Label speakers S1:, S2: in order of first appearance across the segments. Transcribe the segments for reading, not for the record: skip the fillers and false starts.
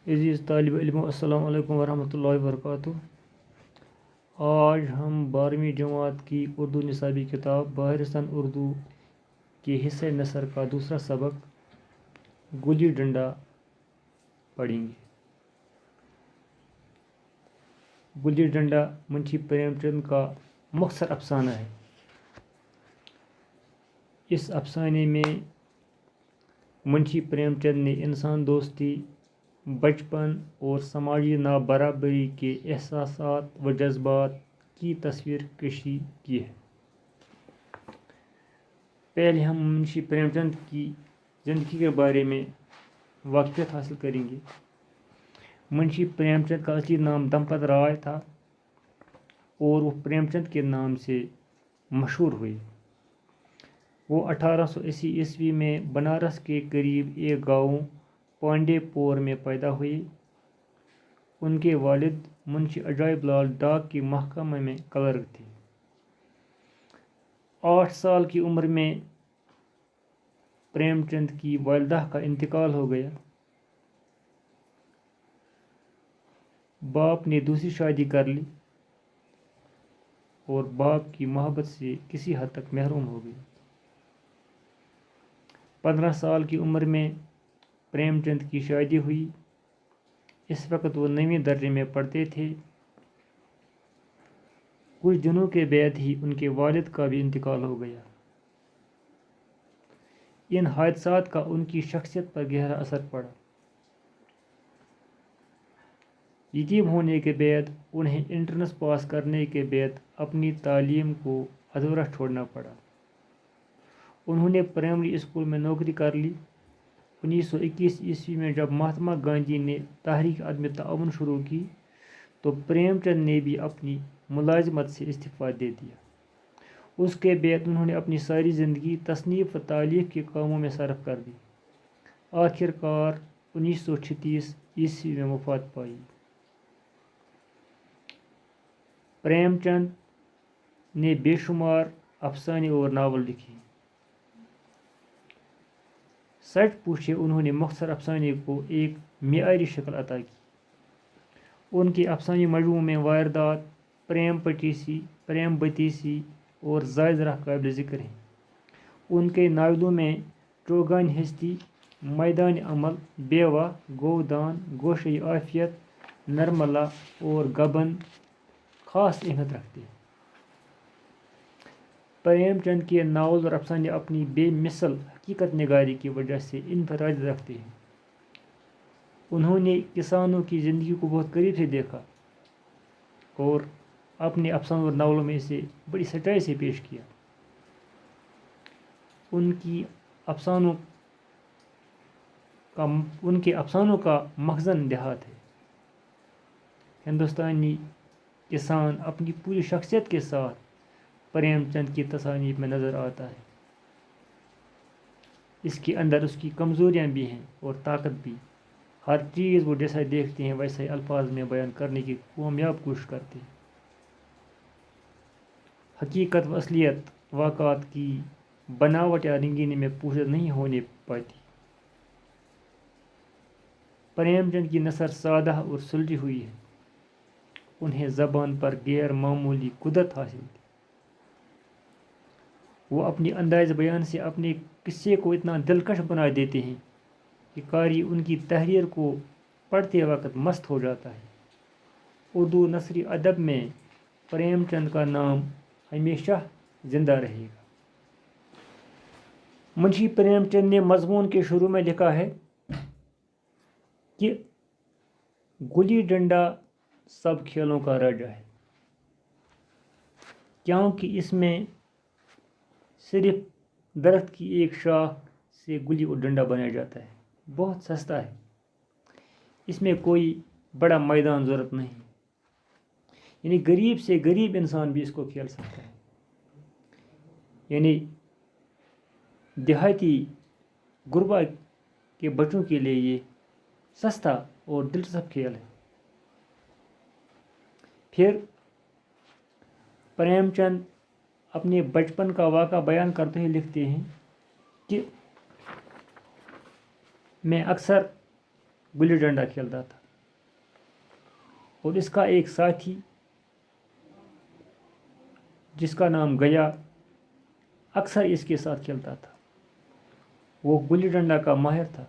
S1: عزیز طالب علم السلام علیکم ورحمۃ اللہ وبرکاتہ۔ آج ہم 12ویں جماعت کی اردو نصابی کتاب بحرستان اردو کے حصہ نثر کا دوسرا سبق گلی ڈنڈا پڑھیں گے۔ گلی ڈنڈا منشی پریم چند کا مختصر افسانہ ہے۔ اس افسانے میں منشی پریم چند نے انسان دوستی، بچپن اور سماجی نابرابری کے احساسات و جذبات کی تصویر کشی کی ہے۔ پہلے ہم منشی پریم چند کی زندگی کے بارے میں واقفیت حاصل کریں گے۔ منشی پریم چند کا اصلی نام دمپت رائے تھا اور وہ پریم چند کے نام سے مشہور ہوئے۔ وہ 1880 میں بنارس کے قریب ایک گاؤں پانڈے پور میں پیدا ہوئے۔ ان کے والد منشی عجائب لال ڈاک کے محکمہ میں کلرک تھے۔ 8 سال کی عمر میں پریم چند کی والدہ کا انتقال ہو گیا۔ باپ نے دوسری شادی کر لی اور باپ کی محبت سے کسی حد تک محروم ہو گئی۔ 15 سال کی عمر میں پریم چند کی شادی ہوئی۔ اس وقت وہ 9ویں درجے میں پڑھتے تھے۔ کچھ دنوں کے بعد ہی ان کے والد کا بھی انتقال ہو گیا۔ ان حادثات کا ان کی شخصیت پر گہرا اثر پڑا۔ یتیم ہونے کے بعد انہیں انٹرنس پاس کرنے کے بعد اپنی تعلیم کو ادھورا چھوڑنا پڑا۔ انہوں نے پرائمری اسکول میں نوکری کر لی۔ 1921 میں جب مہاتما گاندھی نے تحریک عدم تعاون شروع کی تو پریم چند نے بھی اپنی ملازمت سے استعفیٰ دے دیا۔ اس کے بعد انہوں نے اپنی ساری زندگی تصنیف و تالیف کے کاموں میں صرف کر دی۔ آخر کار 1936 میں وفات پائی۔ پریم چند نے بے شمار افسانے اور ناول لکھے۔ سچ پوچھے انہوں نے مختصر افسانے کو ایک معیاری شکل عطا کی۔ ان کے افسانے مجموعوں میں واردات، پریم بتیسی اور زائزرہ قابل ذکر ہیں۔ ان کے ناولوں میں چوگان ہستی، میدان عمل، بیوہ، گودان، گوشۂ عافیت، نرملا اور گبن خاص اہمیت رکھتے ہیں۔ پریم چند کے ناول اور افسانے اپنی بے مثل حقیقت نگاری کی وجہ سے انفرادیت رکھتے ہیں۔ انہوں نے کسانوں کی زندگی کو بہت قریب سے دیکھا اور اپنے افسانوں اور ناولوں میں اسے بڑی سچائی سے پیش کیا۔ ان کے افسانوں کا مخزن دیہات ہے۔ ہندوستانی کسان اپنی پوری شخصیت کے ساتھ پریم چند کی تصانیف میں نظر آتا ہے۔ اس کے اندر اس کی کمزوریاں بھی ہیں اور طاقت بھی۔ ہر چیز وہ جیسا دیکھتے ہیں ویسا ہی الفاظ میں بیان کرنے کی کامیاب کوشش کرتے ہیں۔ حقیقت و اصلیت واقعات کی بناوٹ یا رنگینی میں پوشیدہ نہیں ہونے پاتی۔ پریم چند کی نثر سادہ اور سلجھی ہوئی ہے۔ انہیں زبان پر غیر معمولی قدرت حاصل تھی۔ وہ اپنی انداز بیان سے اپنے قصے کو اتنا دلکش بنا دیتے ہیں کہ قاری ان کی تحریر کو پڑھتے وقت مست ہو جاتا ہے۔ اردو نثری ادب میں پریم چند کا نام ہمیشہ زندہ رہے گا۔ منشی پریم چند نے مضمون کے شروع میں لکھا ہے کہ گلی ڈنڈا سب کھیلوں کا راجا ہے، کیونکہ اس میں صرف درخت کی ایک شاخ سے گلی اور ڈنڈا بنایا جاتا ہے۔ بہت سستا ہے۔ اس میں کوئی بڑا میدان ضرورت نہیں، یعنی غریب سے غریب انسان بھی اس کو کھیل سکتا ہے۔ یعنی دیہاتی غربا کے بچوں کے لیے یہ سستا اور دلچسپ کھیل ہے۔ پھر پریم چند اپنے بچپن کا واقعہ بیان کرتے ہوئے لکھتے ہیں کہ میں اکثر گلی ڈنڈا کھیلتا تھا، اور اس کا ایک ساتھی جس کا نام گیا اکثر اس کے ساتھ کھیلتا تھا۔ وہ گلی ڈنڈا کا ماہر تھا،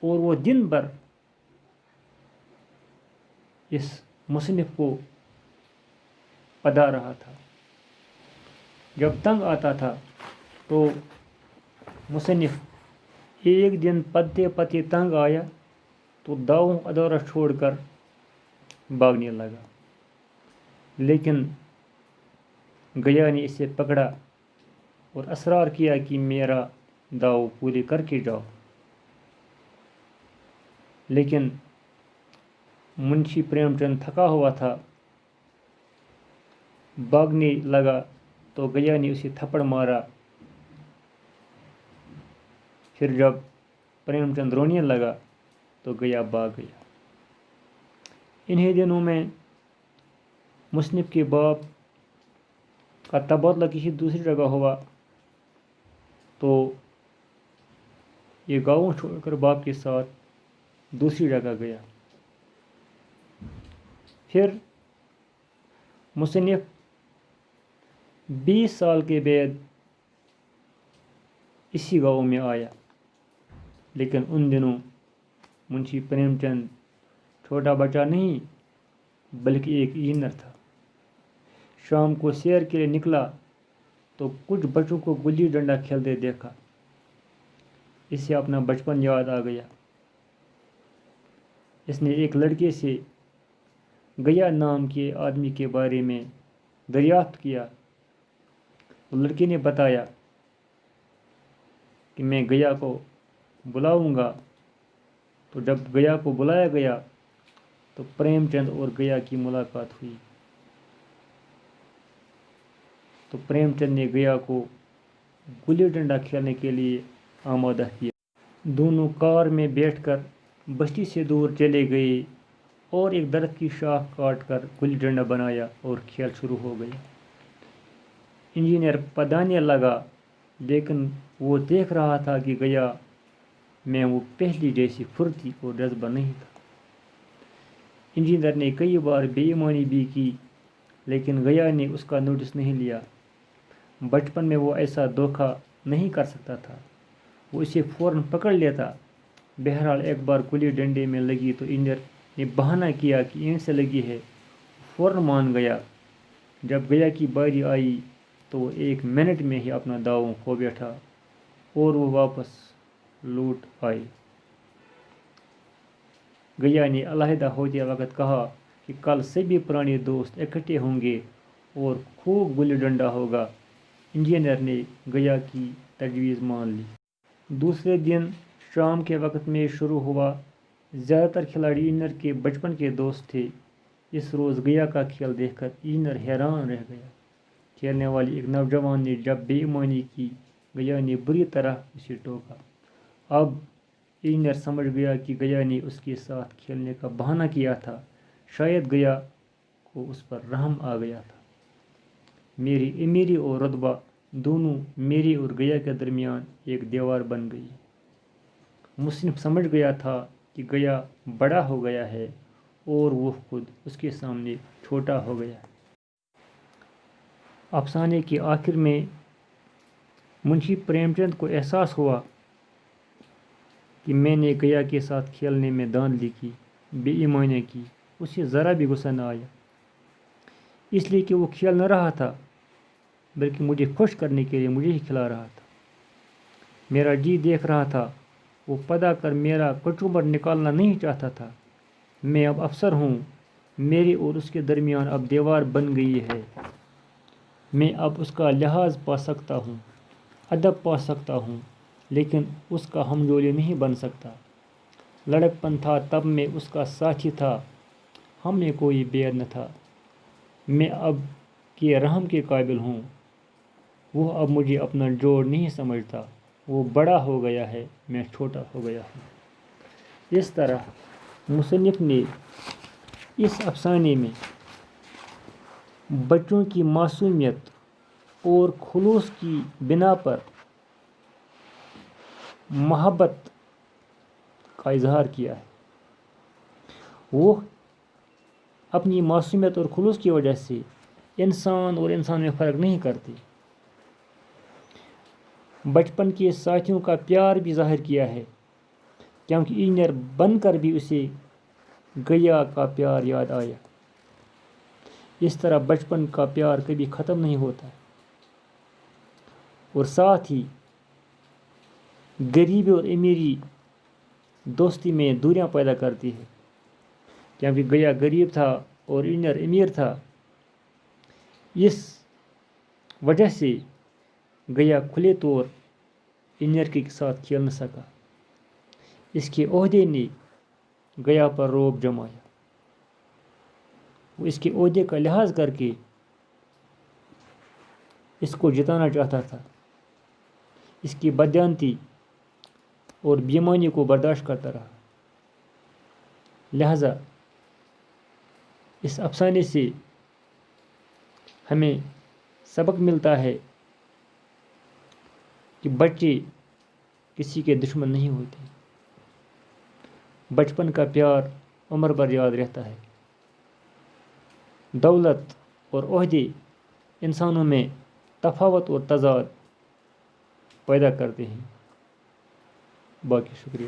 S1: اور وہ دن بھر اس مصنف کو پدا رہا تھا۔ جب تنگ آتا تھا تو مصنف ایک دن پتے پتے تنگ آیا تو داؤں ادورہ چھوڑ کر بھاگنے لگا، لیکن گیا نے اسے پکڑا اور اصرار کیا کہ میرا داؤ پورے کر کے جاؤ، لیکن منشی پریم چند تھکا ہوا تھا، بھاگنے لگا تو گیا نے اسے تھپڑ مارا۔ پھر جب پریم چند رونے لگا تو گیا بھاگ گیا۔ انہی دنوں میں مصنف کے باپ کا تبادلہ کسی دوسری جگہ ہوا تو یہ گاؤں چھوڑ کر باپ کے ساتھ دوسری جگہ گیا۔ پھر مصنف 20 سال کے بعد اسی گاؤں میں آیا، لیکن ان دنوں منشی پریم چند چھوٹا بچہ نہیں بلکہ ایک انجینئر تھا۔ شام کو سیر کے لیے نکلا تو کچھ بچوں کو گلی ڈنڈا کھیلتے دیکھا۔ اسے اپنا بچپن یاد آ گیا۔ اس نے ایک لڑکے سے گیا نام کے آدمی کے بارے میں دریافت کیا۔ لڑکے نے بتایا کہ میں گیا کو بلاؤں گا۔ تو جب گیا کو بلایا گیا تو پریم چند اور گیا کی ملاقات ہوئی۔ تو پریم چند نے گیا کو گلی ڈنڈا کھیلنے کے لیے آمادہ کیا۔ دونوں کار میں بیٹھ کر بستی سے دور چلے گئے اور ایک درخت کی شاخ کاٹ کر گلی ڈنڈا بنایا اور کھیل شروع ہو گیا۔ انجینئر پدانے لگا، لیکن وہ دیکھ رہا تھا کہ گیا میں وہ پہلی جیسی پھرتی اور جذبہ نہیں تھا۔ انجینئر نے کئی بار بے ایمانی بھی کی، لیکن گیا نے اس کا نوٹس نہیں لیا۔ بچپن میں وہ ایسا دھوکہ نہیں کر سکتا تھا، وہ اسے فوراً پکڑ لیتا۔ بہرحال ایک بار گلی ڈنڈے میں لگی تو انجینئر نے بہانہ کیا کہ اینٹ سے لگی ہے۔ فوراً مان گیا۔ جب گیا کی باری آئی تو وہ 1 منٹ میں ہی اپنا داؤں کھو بیٹھا اور وہ واپس لوٹ آئے۔ گیا نے علیحدہ ہوتے وقت کہا کہ کل سبھی پرانے دوست اکٹھے ہوں گے اور خوب گلی ڈنڈا ہوگا۔ انجینئر نے گیا کی تجویز مان لی۔ دوسرے دن شام کے وقت میچ شروع ہوا۔ زیادہ تر کھلاڑی انجینئر کے بچپن کے دوست تھے۔ اس روز گیا کا کھیل دیکھ کر انجینئر حیران رہ گیا۔ کھیلنے والے ایک نوجوان نے جب بے ایمانی کی، گیا نے بری طرح اسے ٹوکا۔ اب انجینئر سمجھ گیا کہ گیا نے اس کے ساتھ کھیلنے کا بہانہ کیا تھا۔ شاید گیا کو اس پر رحم آ گیا تھا۔ میری امیری اور رتبہ دونوں میری اور گیا کے درمیان ایک دیوار بن گئی۔ مصنف سمجھ گیا تھا کہ گیا بڑا ہو گیا ہے اور وہ خود اس کے سامنے چھوٹا ہو گیا ہے۔ افسانے کے آخر میں منشی پریم چند کو احساس ہوا کہ میں نے گیا کے ساتھ کھیلنے میں دھاندلی کی، بے ایمانی کی۔ اسے ذرا بھی غصہ نہ آیا، اس لیے کہ وہ کھیل نہ رہا تھا بلکہ مجھے خوش کرنے کے لیے مجھے ہی کھلا رہا تھا۔ میرا جی دیکھ رہا تھا، وہ پدا کر میرا کچومر نکالنا نہیں چاہتا تھا۔ میں اب افسر ہوں، میرے اور اس کے درمیان اب دیوار بن گئی ہے۔ میں اب اس کا لحاظ پا سکتا ہوں، ادب پا سکتا ہوں، لیکن اس کا ہمجولی نہیں بن سکتا۔ لڑک پن تھا تب میں اس کا ساتھی تھا، ہم میں کوئی بیر نہ تھا۔ میں اب کے رحم کے قابل ہوں، وہ اب مجھے اپنا جوڑ نہیں سمجھتا۔ وہ بڑا ہو گیا ہے، میں چھوٹا ہو گیا ہوں۔ اس طرح مصنف نے اس افسانے میں بچوں کی معصومیت اور خلوص کی بنا پر محبت کا اظہار کیا ہے. وہ اپنی معصومیت اور خلوص کی وجہ سے انسان اور انسان میں فرق نہیں کرتے. بچپن کے ساتھیوں کا پیار بھی ظاہر کیا ہے کیونکہ انجینئر بن کر بھی اسے گیا کا پیار یاد آیا. اس طرح بچپن کا پیار کبھی ختم نہیں ہوتا اور ساتھ ہی غریبی اور امیری دوستی میں دوریاں پیدا کرتی ہے کیونکہ گیا غریب تھا اور انجینئر امیر تھا. اس وجہ سے گیا کھلے طور انجینئر کے ساتھ کھیل نہ سکا. اس کے عہدے نے گیا پر روب جمایا. وہ اس کے عہدے کا لحاظ کر کے اس کو جتانا چاہتا تھا. اس کی بددیانتی اور بےایمانی کو برداشت کرتا رہا. لہذا اس افسانے سے ہمیں سبق ملتا ہے کہ بچے کسی کے دشمن نہیں ہوتے. بچپن کا پیار عمر بھر یاد رہتا ہے. دولت اور عہدے انسانوں میں تفاوت اور تضاد پیدا کرتے ہیں. باقی شکریہ.